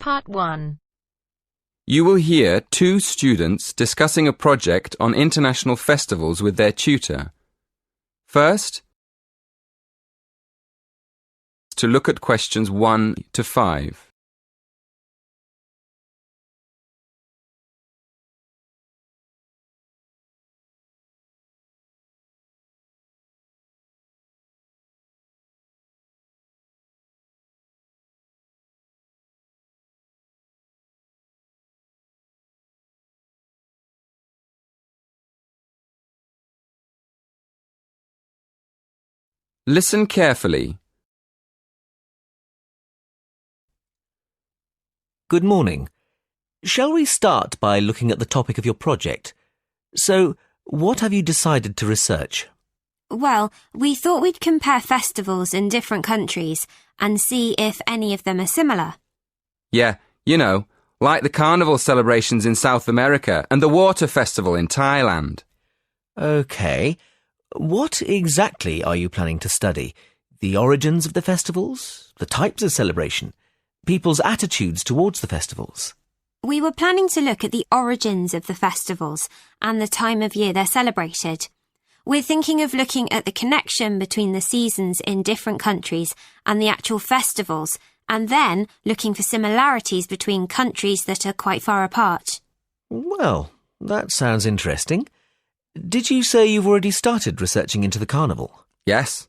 Part 1. You will hear two students discussing a project on international festivals with their tutor. First, to look at questions 1 to 5. Listen carefully. Good morning. Shall we start by looking at the topic of your project? So, what have you decided to research? Well, we thought we'd compare festivals in different countries and see if any of them are similar. Yeah, like the Carnival celebrations in South America and the Water Festival in Thailand. OK. What exactly are you planning to study? The origins of the festivals? The types of celebration? People's attitudes towards the festivals? We were planning to look at the origins of the festivals and the time of year they're celebrated. We're thinking of looking at the connection between the seasons in different countries and the actual festivals, and then looking for similarities between countries that are quite far apart. Well, that sounds interesting. Did you say you've already started researching into the Carnival? Yes.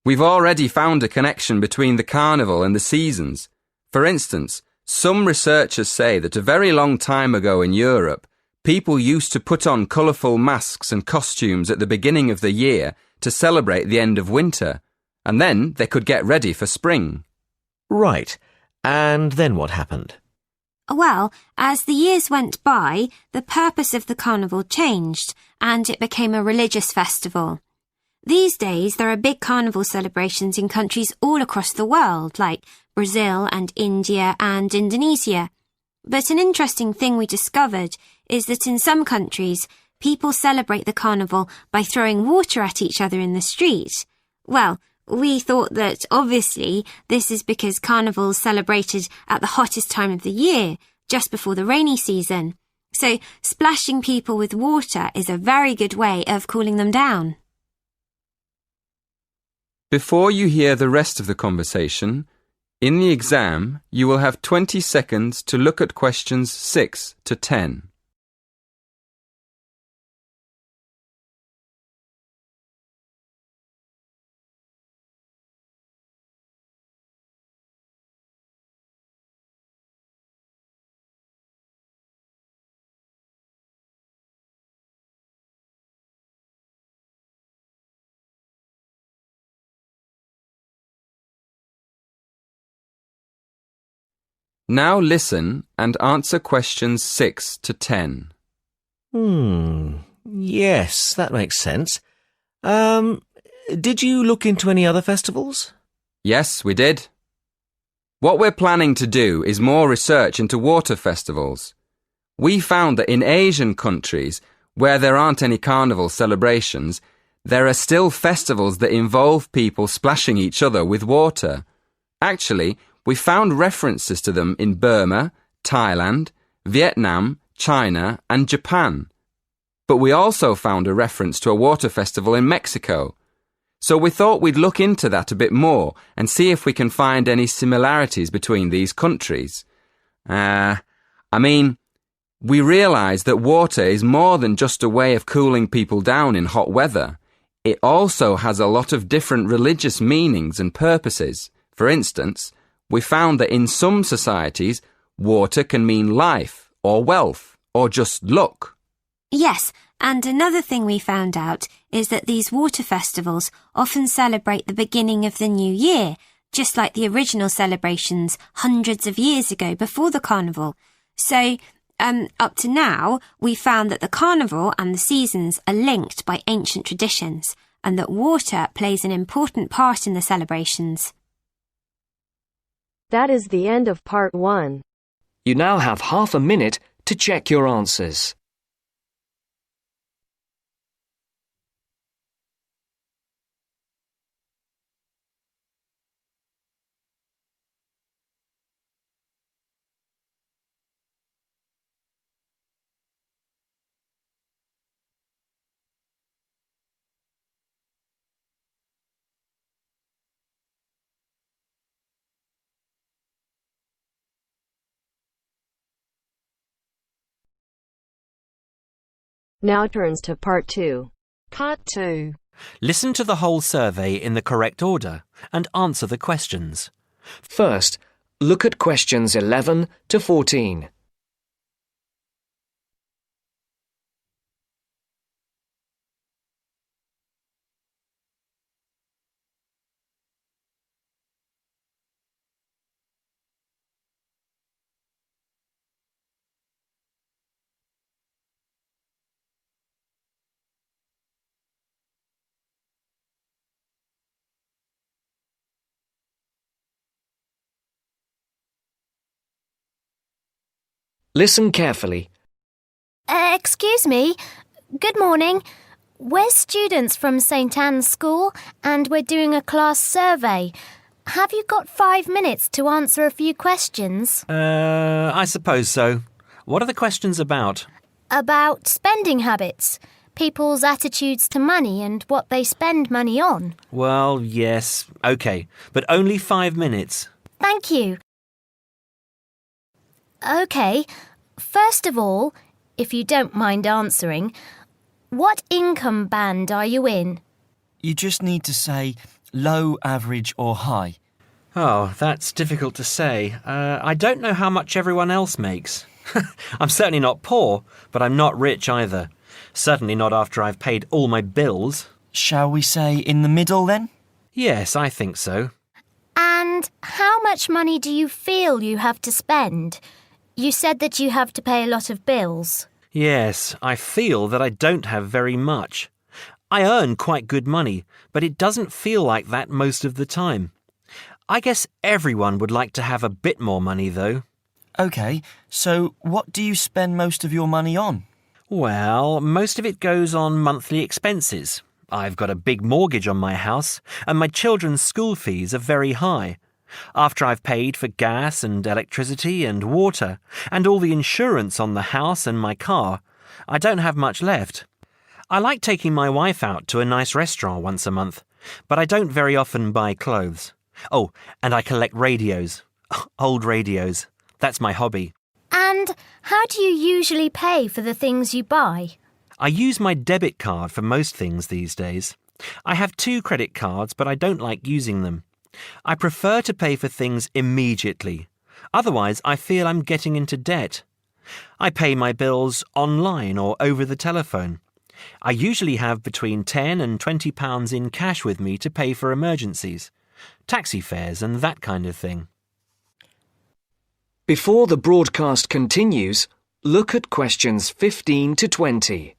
We've already found a connection between the Carnival and the seasons. For instance, some researchers say that a very long time ago in Europe, people used to put on colourful masks and costumes at the beginning of the year to celebrate the end of winter, and then they could get ready for spring. Right. And then what happened? Well, as the years went by, the purpose of the carnival changed and it became a religious festival. These days, there are big carnival celebrations in countries all across the world, like Brazil and India and Indonesia. But an interesting thing we discovered is that in some countries, people celebrate the carnival by throwing water at each other in the street. Well, we thought that obviously this is because carnival's celebrated at the hottest time of the year, just before the rainy season. So splashing people with water is a very good way of cooling them down. Before you hear the rest of the conversation, in the exam you will have 20 seconds to look at questions 6 to 10. Now listen and answer questions 6 to 10. Yes, that makes sense. Did you look into any other festivals? Yes, we did. What we're planning to do is more research into water festivals. We found that in Asian countries, where there aren't any carnival celebrations, there are still festivals that involve people splashing each other with water. Actually, we found references to them in Burma, Thailand, Vietnam, China, and Japan. But we also found a reference to a water festival in Mexico. So we thought we'd look into that a bit more and see if we can find any similarities between these countries. We realised that water is more than just a way of cooling people down in hot weather. It also has a lot of different religious meanings and purposes. For instance, we found that in some societies, water can mean life or wealth or just luck. Yes, and another thing we found out is that these water festivals often celebrate the beginning of the new year, just like the original celebrations hundreds of years ago before the carnival. So, up to now, we found that the carnival and the seasons are linked by ancient traditions, and that water plays an important part in the celebrations. That is the end of Part 1. You now have half a minute to check your answers. Now turns to Part 2. Part 2. Listen to the whole survey in the correct order and answer the questions. First, look at questions 11 to 14. Listen carefully. Excuse me. Good morning. We're students from St. Anne's School and we're doing a class survey. Have you got 5 minutes to answer a few questions? I suppose so. What are the questions about? About spending habits, people's attitudes to money and what they spend money on. Well, yes, OK, but only 5 minutes. Thank you. OK. First of all, if you don't mind answering, what income band are you in? You just need to say low, average or high. Oh, that's difficult to say. I don't know how much everyone else makes. I'm certainly not poor, but I'm not rich either. Certainly not after I've paid all my bills. Shall we say in the middle then? Yes, I think so. And how much money do you feel you have to spend? You said that you have to pay a lot of bills. Yes, I feel that I don't have very much. I earn quite good money, but it doesn't feel like that most of the time. I guess everyone would like to have a bit more money, though. OK, so what do you spend most of your money on? Well, most of it goes on monthly expenses. I've got a big mortgage on my house, and my children's school fees are very high. After I've paid for gas and electricity and water, and all the insurance on the house and my car, I don't have much left. I like taking my wife out to a nice restaurant once a month, but I don't very often buy clothes. Oh, and I collect radios. Old radios. That's my hobby. And how do you usually pay for the things you buy? I use my debit card for most things these days. I have 2 credit cards, but I don't like using them. I prefer to pay for things immediately. Otherwise, I feel I'm getting into debt. I pay my bills online or over the telephone. I usually have between £10 and £20 in cash with me to pay for emergencies, taxi fares and that kind of thing. Before the broadcast continues, look at questions 15 to 20.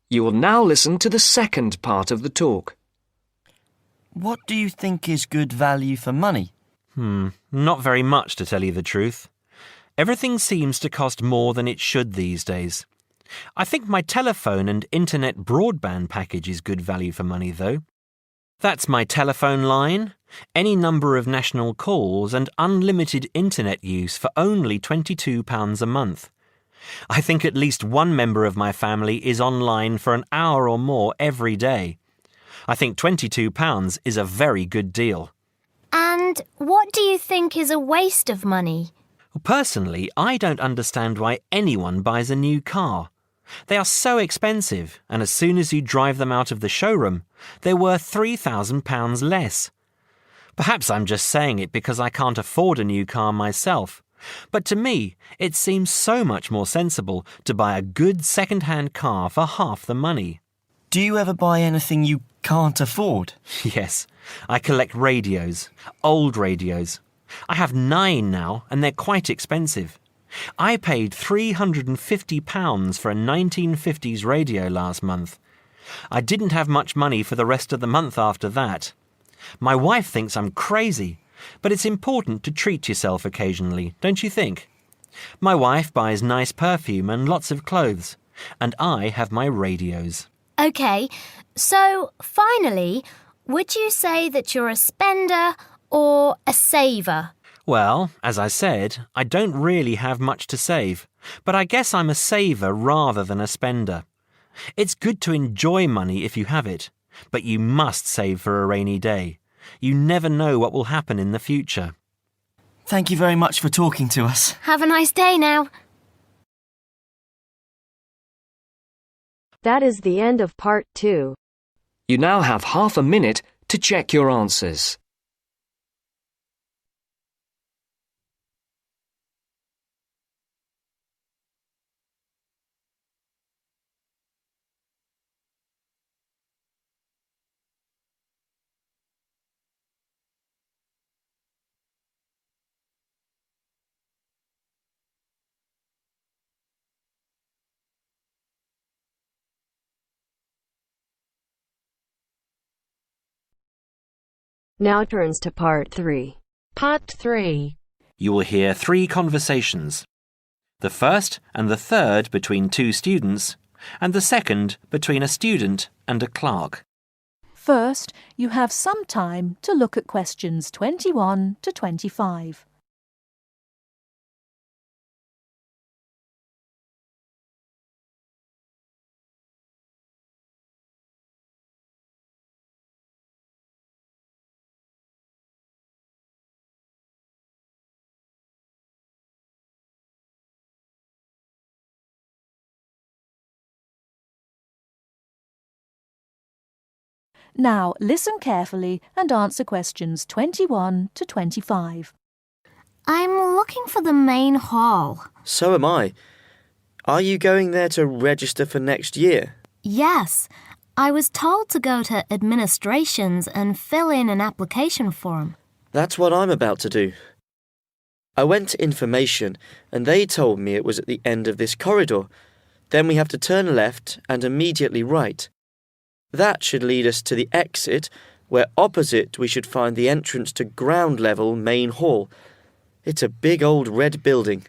You will now listen to the second part of the talk. What do you think is good value for money? Not very much, to tell you the truth. Everything seems to cost more than it should these days. I think my telephone and internet broadband package is good value for money, though. That's my telephone line, any number of national calls and unlimited internet use for only £22 a month. I think at least one member of my family is online for an hour or more every day. I think £22 is a very good deal. And what do you think is a waste of money? Personally, I don't understand why anyone buys a new car. They are so expensive, and as soon as you drive them out of the showroom, they're worth £3,000 less. Perhaps I'm just saying it because I can't afford a new car myself. But to me, it seems so much more sensible to buy a good second-hand car for half the money. Do you ever buy anything you can't afford? Yes, I collect radios, old radios. I have 9 now, and they're quite expensive. I paid £350 for a 1950s radio last month. I didn't have much money for the rest of the month after that. My wife thinks I'm crazy, but it's important to treat yourself occasionally, don't you think? My wife buys nice perfume and lots of clothes, and I have my radios. OK, so finally, would you say that you're a spender or a saver? Well, as I said, I don't really have much to save, but I guess I'm a saver rather than a spender. It's good to enjoy money if you have it, but you must save for a rainy day. You never know what will happen in the future. Thank you very much for talking to us. Have a nice day now. That is the end of part 2. You now have half a minute to check your answers. Now turns to part 3. Part 3. You will hear 3 conversations. The first and the third between 2 students, and the second between a student and a clerk. First, you have some time to look at questions 21 to 25. Now, listen carefully and answer questions 21 to 25. I'm looking for the main hall. So am I. Are you going there to register for next year? Yes, I was told to go to administrations and fill in an application form. That's what I'm about to do. I went to information and they told me it was at the end of this corridor. Then we have to turn left and immediately right. That should lead us to the exit, where opposite we should find the entrance to ground level main hall. It's a big old red building.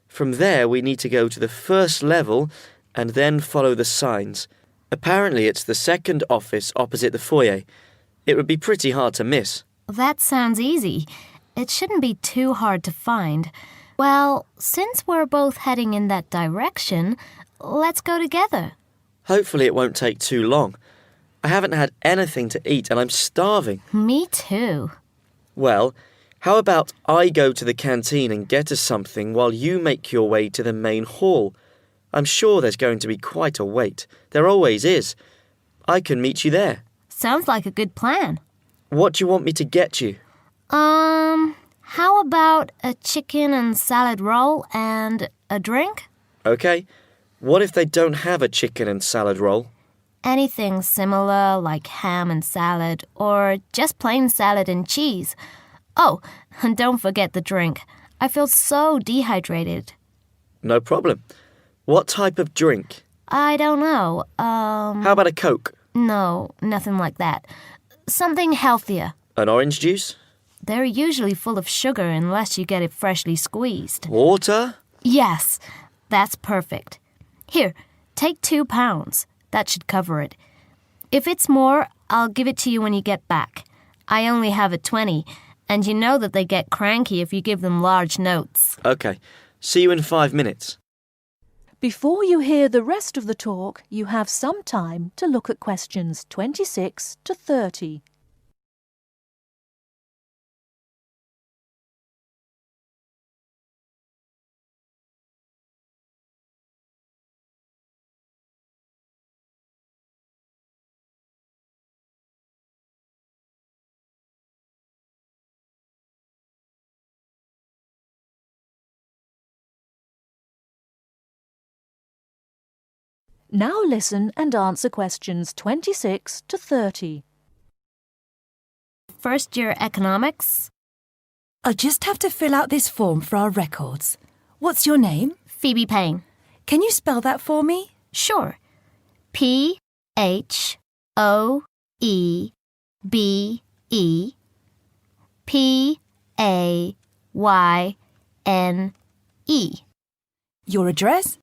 From there we need to go to the first level and then follow the signs. Apparently it's the second office opposite the foyer. It would be pretty hard to miss. That sounds easy. It shouldn't be too hard to find. Well, since we're both heading in that direction, let's go together. Hopefully it won't take too long. I haven't had anything to eat and I'm starving. Me too. Well, how about I go to the canteen and get us something while you make your way to the main hall? I'm sure there's going to be quite a wait. There always is. I can meet you there. Sounds like a good plan. What do you want me to get you? How about a chicken and salad roll and a drink? Okay. What if they don't have a chicken and salad roll? Anything similar, like ham and salad, or just plain salad and cheese. Oh, and don't forget the drink. I feel so dehydrated. No problem. What type of drink? I don't know. How about a Coke? No, nothing like that. Something healthier. An orange juice? They're usually full of sugar unless you get it freshly squeezed. Water? Yes, that's perfect. Here, take £2. That should cover it. If it's more, I'll give it to you when you get back. I only have a 20, and you know that they get cranky if you give them large notes. Okay. See you in 5 minutes. Before you hear the rest of the talk, you have some time to look at questions 26 to 30. Now listen and answer questions 26 to 30. First year economics. I just have to fill out this form for our records. What's your name? Phoebe Payne. Can you spell that for me? Sure. P-H-O-E-B-E-P-A-Y-N-E. Your address?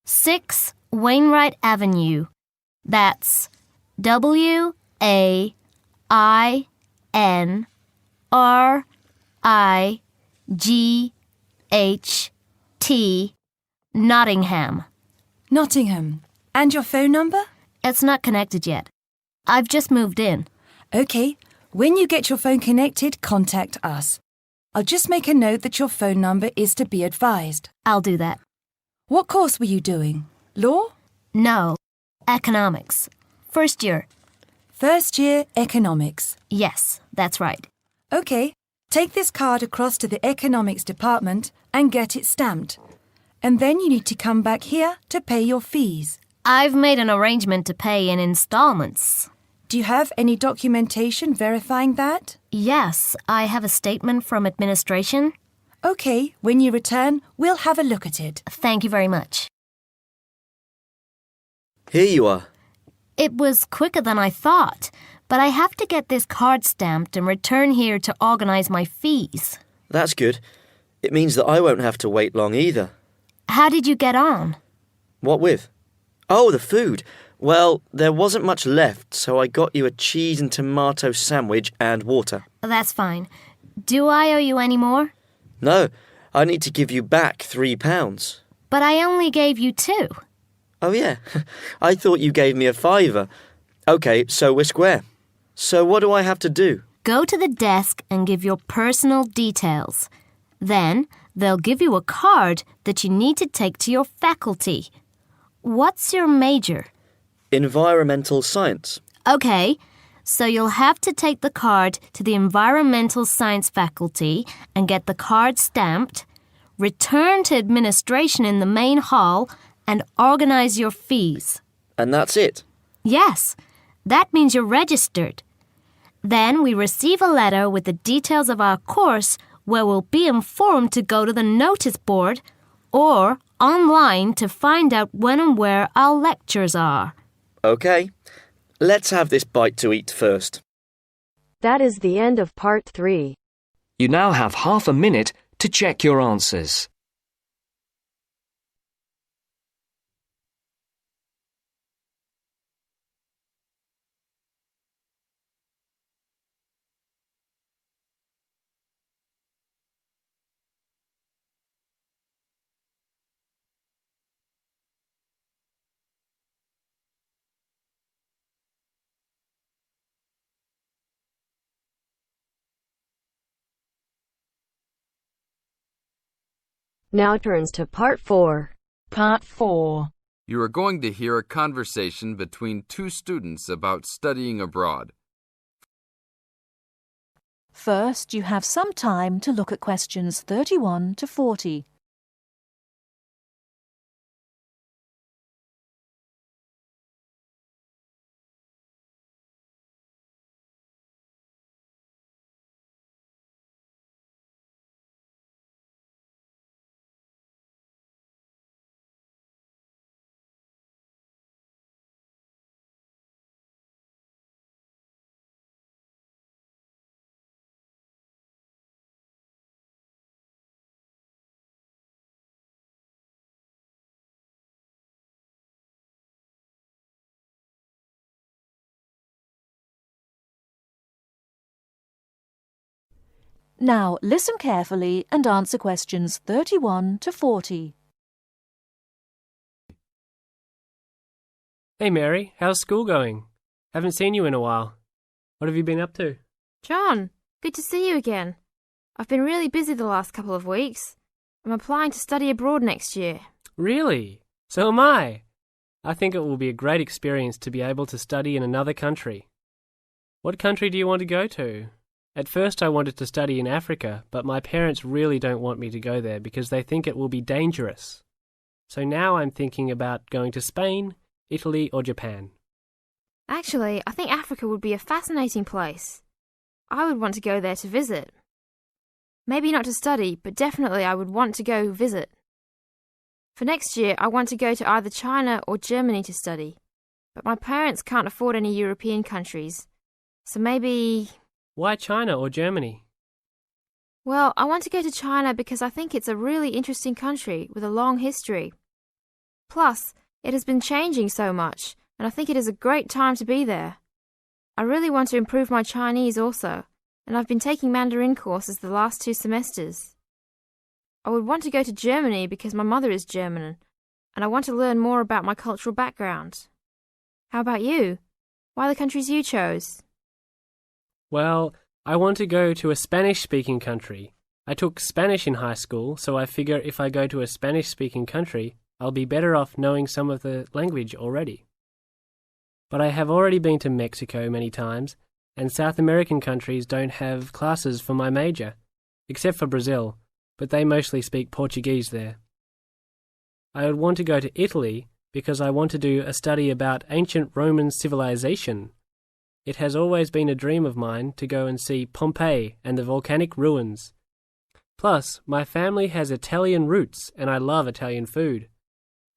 6 Wainwright Avenue. That's WAINRIGHT, Nottingham. Nottingham. And your phone number? It's not connected yet. I've just moved in. OK. When you get your phone connected, contact us. I'll just make a note that your phone number is to be advised. I'll do that. What course were you doing? Law? No, economics. First year. First year economics. Yes, that's right. OK. Take this card across to the economics department and get it stamped. And then you need to come back here to pay your fees. I've made an arrangement to pay in installments. Do you have any documentation verifying that? Yes, I have a statement from administration. OK, when you return, we'll have a look at it. Thank you very much. Here you are. It was quicker than I thought, but I have to get this card stamped and return here to organize my fees. That's good. It means that I won't have to wait long either. How did you get on? What with? Oh, the food. Well, there wasn't much left, so I got you a cheese and tomato sandwich and water. That's fine. Do I owe you any more? No, I need to give you back £3. But I only gave you 2. Oh, yeah. I thought you gave me a £5. OK, so we're square. So what do I have to do? Go to the desk and give your personal details. Then they'll give you a card that you need to take to your faculty. What's your major? Environmental science. OK, so you'll have to take the card to the environmental science faculty and get the card stamped, return to administration in the main hall, and organize your fees. And that's it? Yes, that means you're registered. Then we receive a letter with the details of our course where we'll be informed to go to the notice board or online to find out when and where our lectures are. OK. Let's have this bite to eat first. That is the end of part 3. You now have half a minute to check your answers. Now turns to part 4. Part 4. You are going to hear a conversation between two students about studying abroad. First, you have some time to look at questions 31 to 40. Now listen carefully and answer questions 31 to 40. Hey Mary, how's school going? Haven't seen you in a while. What have you been up to? John, good to see you again. I've been really busy the last couple of weeks. I'm applying to study abroad next year. Really? So am I. I think it will be a great experience to be able to study in another country. What country do you want to go to? At first I wanted to study in Africa, but my parents really don't want me to go there because they think it will be dangerous. So now I'm thinking about going to Spain, Italy or Japan. Actually, I think Africa would be a fascinating place. I would want to go there to visit. Maybe not to study, but definitely I would want to go visit. For next year, I want to go to either China or Germany to study, but my parents can't afford any European countries. So maybe... Why China or Germany? Well, I want to go to China because I think it's a really interesting country with a long history. Plus, It has been changing so much, and I think it is a great time to be there. I really want to improve my Chinese also, and I've been taking Mandarin courses the last 2 semesters. I would want to go to Germany because my mother is German, and I want to learn more about my cultural background. How about you? Why the countries you chose? Well, I want to go to a Spanish-speaking country. I took Spanish in high school, so I figure if I go to a Spanish-speaking country, I'll be better off knowing some of the language already. But I have already been to Mexico many times, and South American countries don't have classes for my major, except for Brazil, but they mostly speak Portuguese there. I would want to go to Italy because I want to do a study about ancient Roman civilization. It has always been a dream of mine to go and see Pompeii and the volcanic ruins. Plus, my family has Italian roots and I love Italian food.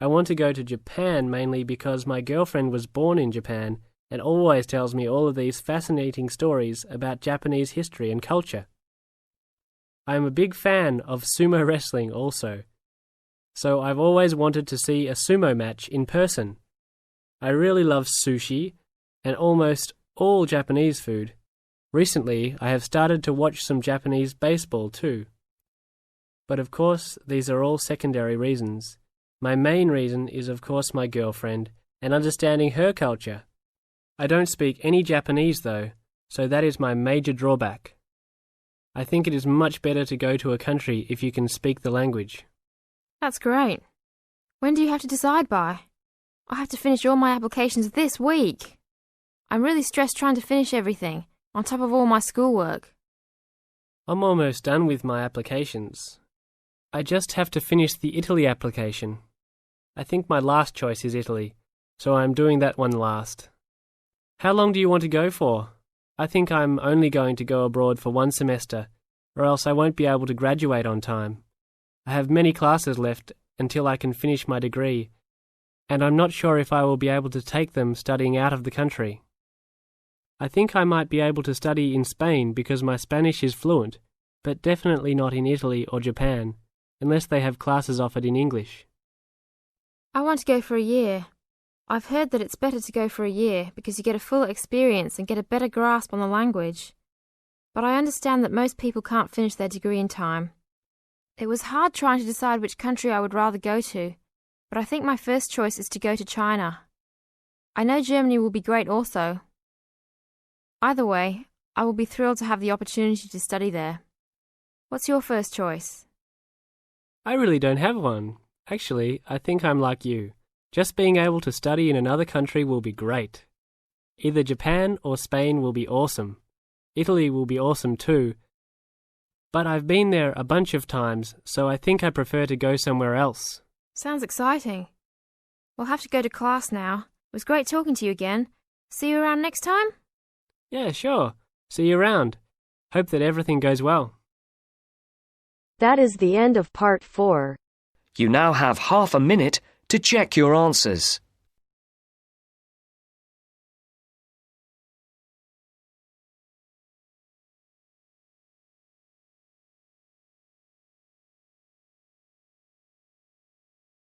I want to go to Japan mainly because my girlfriend was born in Japan and always tells me all of these fascinating stories about Japanese history and culture. I am a big fan of sumo wrestling also, so I've always wanted to see a sumo match in person. I really love sushi and almost all Japanese food. Recently, I have started to watch some Japanese baseball too. But of course, these are all secondary reasons. My main reason is of course my girlfriend and understanding her culture. I don't speak any Japanese though, so that is my major drawback. I think it is much better to go to a country if you can speak the language. That's great. When do you have to decide by? I have to finish all my applications this week. I'm really stressed trying to finish everything, on top of all my schoolwork. I'm almost done with my applications. I just have to finish the Italy application. I think my last choice is Italy, so I'm doing that one last. How long do you want to go for? I think I'm only going to go abroad for 1 semester, or else I won't be able to graduate on time. I have many classes left until I can finish my degree, and I'm not sure if I will be able to take them studying out of the country. I think I might be able to study in Spain because my Spanish is fluent, but definitely not in Italy or Japan, unless they have classes offered in English. I want to go for a year. I've heard that it's better to go for a year because you get a full experience and get a better grasp on the language. But I understand that most people can't finish their degree in time. It was hard trying to decide which country I would rather go to, but I think my first choice is to go to China. I know Germany will be great also. Either way, I will be thrilled to have the opportunity to study there. What's your first choice? I really don't have one. Actually, I think I'm like you. Just being able to study in another country will be great. Either Japan or Spain will be awesome. Italy will be awesome too. But I've been there a bunch of times, so I think I prefer to go somewhere else. Sounds exciting. We'll have to go to class now. It was great talking to you again. See you around next time? Yeah, sure. See you around. Hope that everything goes well. That is the end of part 4. You now have half a minute to check your answers.